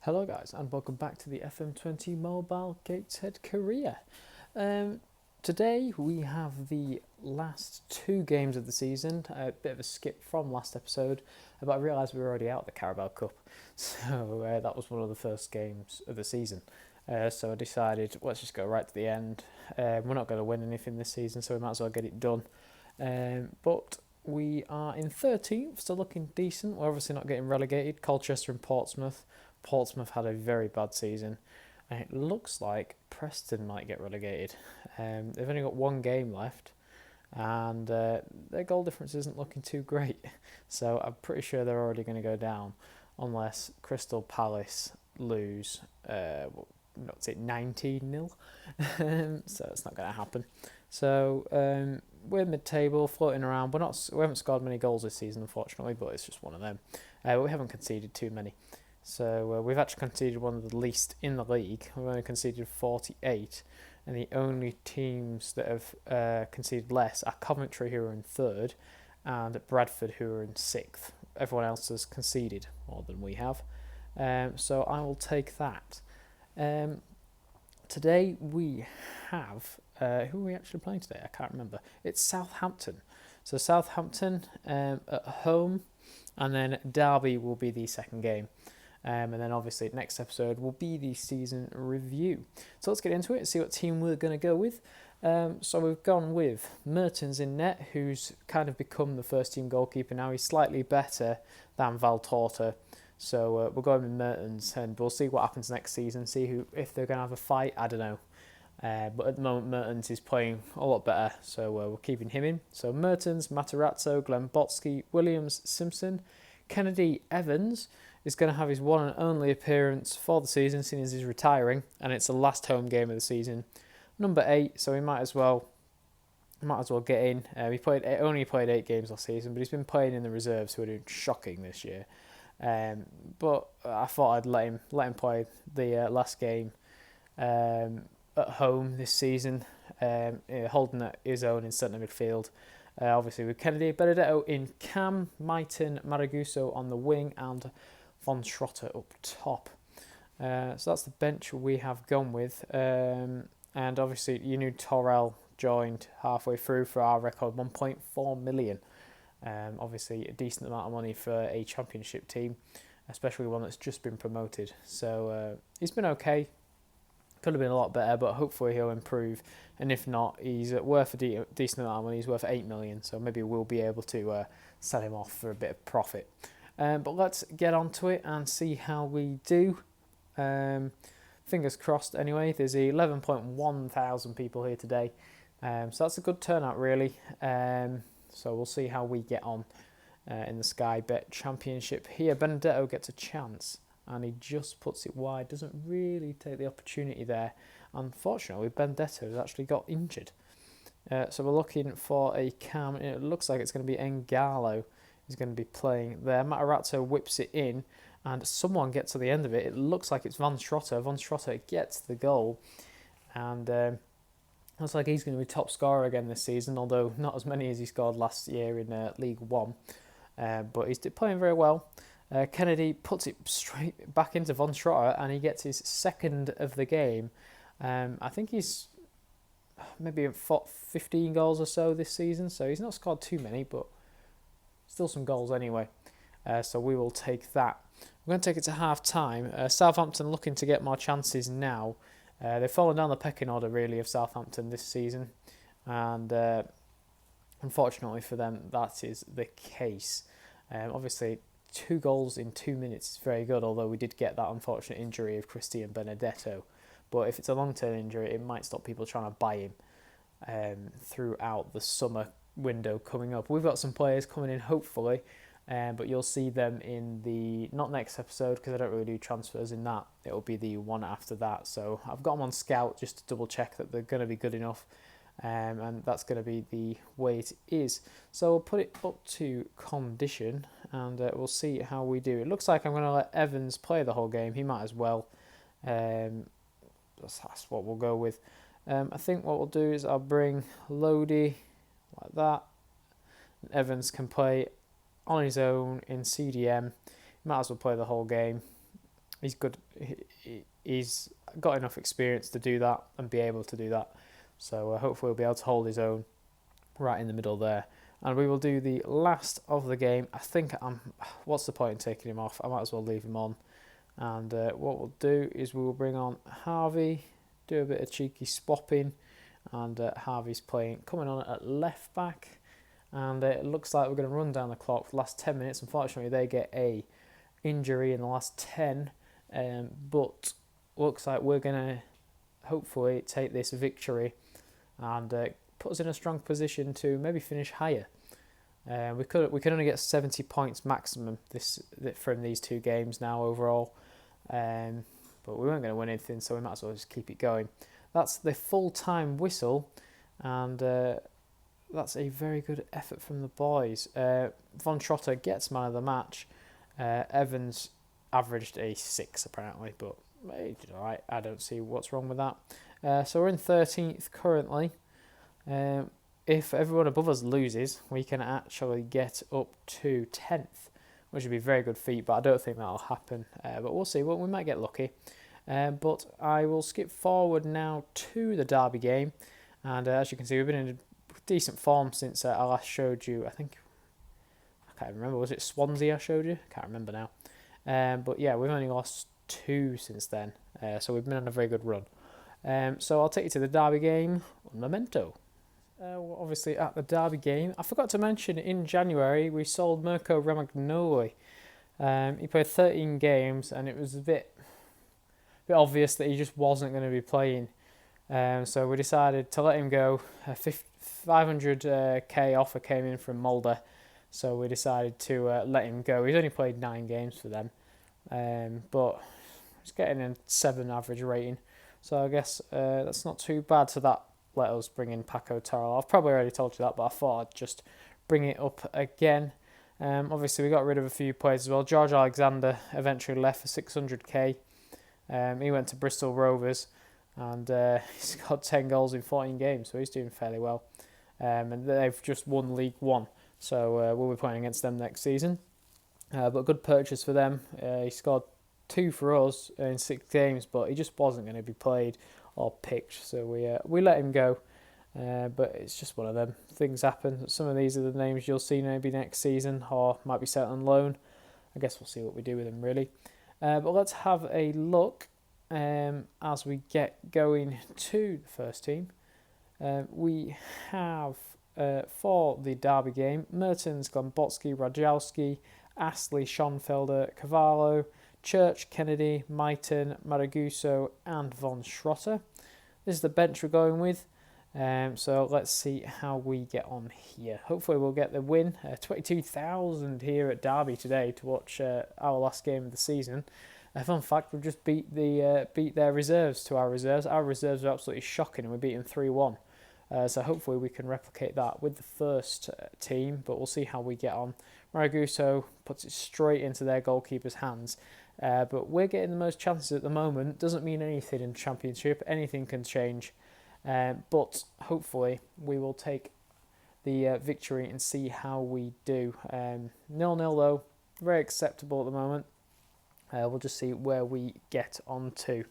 Hello guys and welcome back to the FM20 Mobile Gateshead career. Today we have the last two games of the season, a bit of a skip from last episode, but I realised we were already out of the Carabao Cup, so that was one of the first games of the season. So I decided, let's just go right to the end. We're not going to win anything this season, so we might as well get it done. But we are in 13th, still looking decent. We're obviously not getting relegated. Colchester and Portsmouth. Portsmouth had a very bad season, and it looks like Preston might get relegated. They've only got one game left, and their goal difference isn't looking too great. So I'm pretty sure they're already going to go down, unless Crystal Palace lose. What's it, 19-0? So it's not going to happen. So we're mid-table, floating around. We haven't scored many goals this season, unfortunately, but it's just one of them. We haven't conceded too many. So we've actually conceded one of the least in the league. We've only conceded 48, and the only teams that have conceded less are Coventry, who are in third, and Bradford, who are in sixth. Everyone else has conceded more than we have. So I will take that. Today we have... who are we actually playing today? I can't remember. It's Southampton. So Southampton at home, and then Derby will be the second game. And then obviously next episode will be the season review. So let's get into it and see what team we're going to go with. So we've gone with Mertens in net, who's kind of become the first team goalkeeper now. He's slightly better than Valtorta. So we're going with Mertens, and we'll see what happens next season. See if they're going to have a fight. I don't know. But at the moment Mertens is playing a lot better, so we're keeping him in. So Mertens, Matarazzo, Glenbotsky, Williams, Simpson, Kennedy, Evans is going to have his one and only appearance for the season, seeing as he's retiring, and it's the last home game of the season. Number 8, so he might as well get in. He only played 8 games last season, but he's been playing in the reserves, who are doing shocking this year. But I thought I'd let him play the last game at home this season, holding his own in centre midfield. Obviously with Kennedy, Benedetto in cam, Mighton, Maraguso on the wing, and Von Schrotter up top. So that's the bench we have gone with. And obviously you knew Torrell joined halfway through for our record 1.4 million. Obviously a decent amount of money for a championship team, especially one that's just been promoted. So he's been okay. Could have been a lot better, but hopefully he'll improve. And if not, he's worth a decent amount of money. He's worth 8 million, so maybe we'll be able to sell him off for a bit of profit. But let's get on to it and see how we do. Fingers crossed anyway. There's 11.1 thousand people here today. So that's a good turnout, really. So we'll see how we get on in the Sky Bet Championship here. Benedetto gets a chance, and he just puts it wide. Doesn't really take the opportunity there. Unfortunately, Benedetto has actually got injured. So we're looking for a cam. It looks like it's going to be Ngalo who's going to be playing there. Matarazzo whips it in, and someone gets to the end of it. It looks like it's Von Schrotter. Von Schrotter gets the goal, and looks like he's going to be top scorer again this season, although not as many as he scored last year in League One. But he's playing very well. Kennedy puts it straight back into Von Schrotter, and he gets his second of the game. I think he's maybe 15 goals or so this season, so he's not scored too many, but still some goals anyway. So we will take that. We're going to take it to half time. Southampton looking to get more chances now. They've fallen down the pecking order, really, of Southampton this season, and unfortunately for them, that is the case. Obviously, 2 goals in 2 minutes is very good, although we did get that unfortunate injury of Christian Benedetto. But if it's a long-term injury, it might stop people trying to buy him throughout the summer window coming up. We've got some players coming in, hopefully, but you'll see them in the, not next episode, because I don't really do transfers in that. It'll be the one after that. So I've got them on scout just to double check that they're going to be good enough. And that's going to be the way it is. So we'll put it up to condition, and we'll see how we do. It looks like I'm going to let Evans play the whole game. He might as well. That's what we'll go with. I think what we'll do is I'll bring Lodi like that. Evans can play on his own in CDM. He might as well play the whole game. He's good. He's got enough experience to do that and be able to do that. So hopefully he'll be able to hold his own right in the middle there. And we will do the last of the game. I think what's the point in taking him off? I might as well leave him on. And what we'll do is we will bring on Harvey, do a bit of cheeky swapping. And Harvey's coming on at left back. And it looks like we're going to run down the clock for the last 10 minutes. Unfortunately, they get a injury in the last 10. But looks like we're going to hopefully take this victory and put us in a strong position to maybe finish higher. We could only get 70 points maximum from these two games now overall, but we weren't going to win anything, so we might as well just keep it going. That's the full-time whistle, and that's a very good effort from the boys. Von Trotter gets man of the match. Evans averaged a 6 apparently, but he did all right. I don't see what's wrong with that. So we're in 13th currently. If everyone above us loses, we can actually get up to 10th, which would be a very good feat, but I don't think that'll happen. But we'll see. Well, we might get lucky. But I will skip forward now to the Derby game. And as you can see, we've been in decent form since I last showed you. I can't remember. Was it Swansea I showed you? I can't remember now. But yeah, we've only lost 2 since then. So we've been on a very good run. So I'll take you to the Derby game. Memento. Obviously at the Derby game, I forgot to mention in January we sold Mirko Romagnoli. He played 13 games and it was a bit obvious that he just wasn't going to be playing. So we decided to let him go. 500k offer came in from Mulder, so we decided to let him go. He's only played 9 games for them, but he's getting a 7 average rating. So I guess that's not too bad. So that let us bring in Paco Tarrell. I've probably already told you that, but I thought I'd just bring it up again. Obviously, we got rid of a few players as well. George Alexander eventually left for 600k. He went to Bristol Rovers, and he's got 10 goals in 14 games, so he's doing fairly well. And they've just won League One, so we'll be playing against them next season. But good purchase for them. He scored 2 for us in 6 games, but he just wasn't going to be played or picked, so we let him go. But it's just one of them. Things happen. Some of these are the names you'll see maybe next season, or might be set on loan. I guess we'll see what we do with them, really. But let's have a look as we get going to the first team. We have, for the Derby game, Mertens, Glambotsky, Rajowski, Astley, Schonfelder, Cavallo, Church, Kennedy, Myton, Maraguso and Von Schrotter. This is the bench we're going with. So let's see how we get on here. Hopefully we'll get the win. 22,000 here at Derby today to watch our last game of the season. Fun fact, we've just beat their reserves to our reserves. Our reserves are absolutely shocking and we beat them 3-1. So hopefully we can replicate that with the first team, but we'll see how we get on. Maraguso puts it straight into their goalkeeper's hands. But we're getting the most chances at the moment. Doesn't mean anything in Championship. Anything can change. But hopefully we will take the victory and see how we do. 0-0 though. Very acceptable at the moment. We'll just see where we get on to.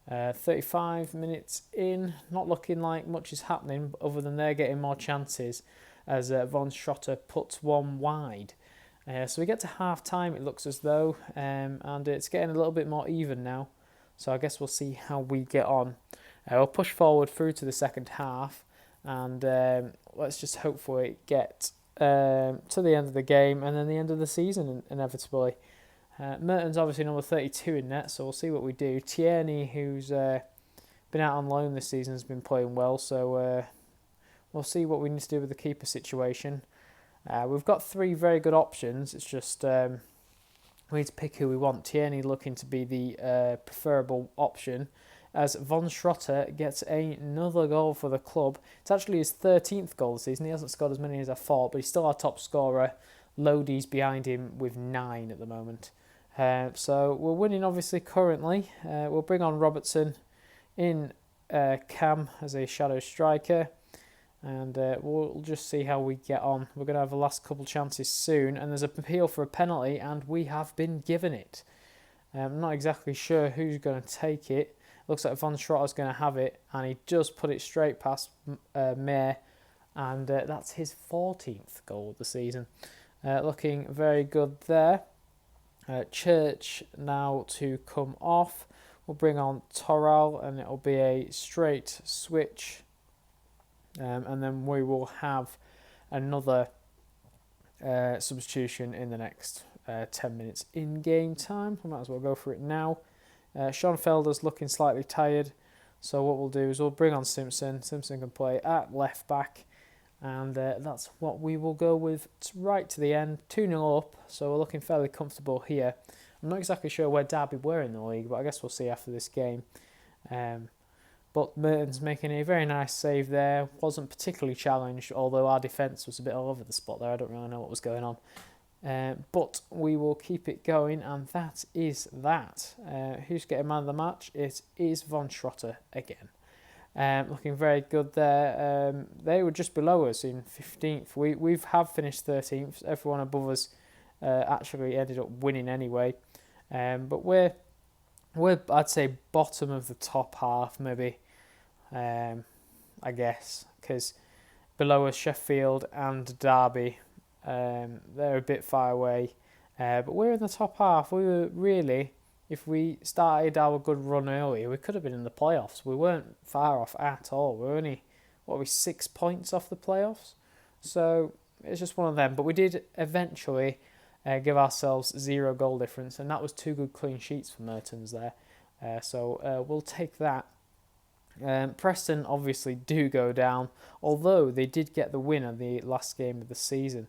35 minutes in. Not looking like much is happening other than they're getting more chances as Von Schrotter puts one wide. So we get to half time, it looks as though, and it's getting a little bit more even now. So I guess we'll see how we get on. We'll push forward through to the second half, and let's just hopefully get to the end of the game and then the end of the season inevitably. Mertens obviously number 32 in net, so we'll see what we do. Tierney, who's been out on loan this season, has been playing well, so we'll see what we need to do with the keeper situation. We've got 3 very good options. It's just we need to pick who we want. Tierney looking to be the preferable option, as Von Schrotter gets another goal for the club. It's actually his 13th goal this season. He hasn't scored as many as I thought, but he's still our top scorer. Lodi's behind him with 9 at the moment. So we're winning obviously currently. We'll bring on Robertson in Cam as a shadow striker. And we'll just see how we get on. We're going to have the last couple chances soon, and there's an appeal for a penalty, and we have been given it. I'm not exactly sure who's going to take it. Looks like Von Schrotter's going to have it, and he just put it straight past Mayer, and that's his 14th goal of the season. Looking very good there. Church now to come off. We'll bring on Torral, and it'll be a straight switch. And then we will have another substitution in the next 10 minutes in game time. I might as well go for it now. Schoenfelder's looking slightly tired, so what we'll do is we'll bring on Simpson. Simpson can play at left back, and that's what we will go with right to the end. 2-0 up, so we're looking fairly comfortable here. I'm not exactly sure where Derby were in the league, but I guess we'll see after this game. But Merton's making a very nice save there. Wasn't particularly challenged, although our defence was a bit all over the spot there. I don't really know what was going on. But we will keep it going, and that is that. Who's getting man of the match? It is Von Schrotter again. Looking very good there. They were just below us in 15th. We've finished 13th. Everyone above us actually ended up winning anyway. But we're I'd say bottom of the top half maybe. I guess, because below us Sheffield and Derby. They're a bit far away, but we're in the top half. We were really, if we started our good run earlier, we could have been in the playoffs. We weren't far off at all. We're only 6 points off the playoffs, so it's just one of them. But we did eventually give ourselves 0 goal difference, and that was 2 good clean sheets for Mertens there. So we'll take that. Preston obviously do go down, although they did get the win of the last game of the season.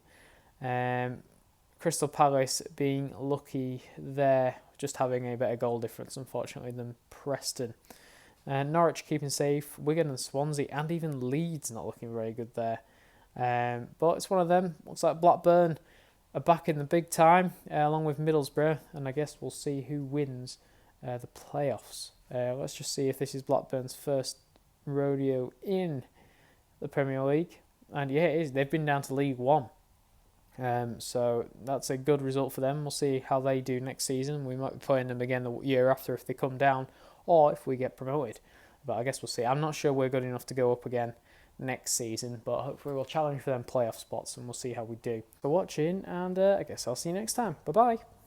Crystal Palace being lucky there, just having a better goal difference, unfortunately, than Preston. Norwich keeping safe, Wigan and Swansea, and even Leeds not looking very good there. But it's one of them. Looks like Blackburn are back in the big time, along with Middlesbrough, and I guess we'll see who wins the playoffs. Let's just see if this is Blackburn's first rodeo in the Premier League. And yeah, it is. They've been down to League One. So that's a good result for them. We'll see how they do next season. We might be playing them again the year after if they come down, or if we get promoted. But I guess we'll see. I'm not sure we're good enough to go up again next season, but hopefully we'll challenge for them playoff spots, and we'll see how we do. For watching, and I guess I'll see you next time. Bye-bye.